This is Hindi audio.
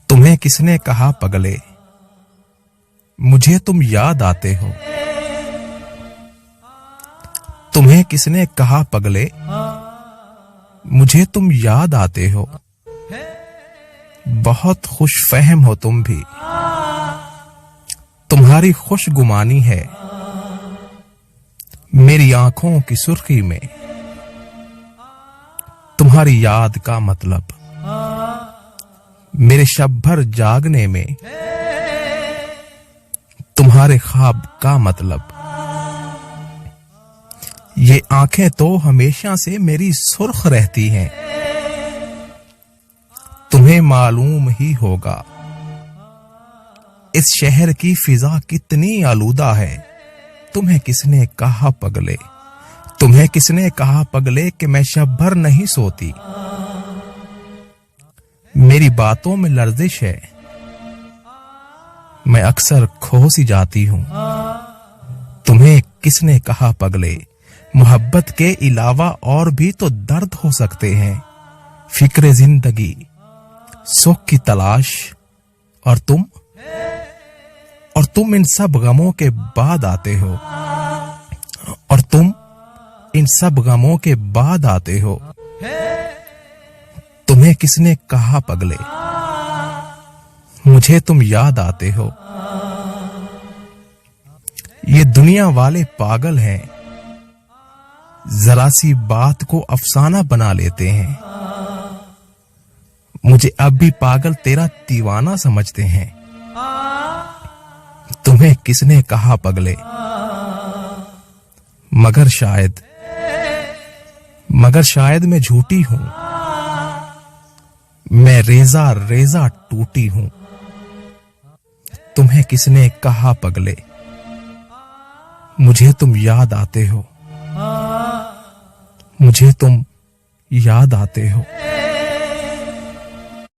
तुम्हें किसने कहा पगले, मुझे तुम याद आते हो। तुम्हें किसने कहा पगले, मुझे तुम याद आते हो। बहुत खुश फहम हो तुम भी, तुम्हारी खुशगुमानी है मेरी आंखों की सुर्खी में। तुम्हारी याद का मतलब मेरे शब भर जागने में। तुम्हारे ख्वाब का मतलब ये आंखें तो हमेशा से मेरी सुर्ख रहती हैं। तुम्हें मालूम ही होगा इस शहर की फिजा कितनी आलूदा है। तुम्हें किसने कहा पगले, तुम्हें किसने कहा पगले कि मैं शब भर नहीं सोती। मेरी बातों में लर्जिश है, मैं अक्सर खो सी जाती हूं। तुम्हें किसने कहा पगले, मोहब्बत के अलावा और भी तो दर्द हो सकते हैं। फिक्र जिंदगी, सुख की तलाश, और तुम इन सब गमों के बाद आते हो। और तुम इन सब गमों के बाद आते हो। तुम्हें किसने कहा पगले, मुझे तुम याद आते हो। ये दुनिया वाले पागल हैं, जरा सी बात को अफसाना बना लेते हैं। मुझे अब भी पागल तेरा दीवाना समझते हैं। तुम्हें किसने कहा पगले, मगर शायद मैं झूठी हूं। मैं रेजा रेजा टूटी हूं। तुम्हें किसने कहा पगले, मुझे तुम याद आते हो। मुझे तुम याद आते हो।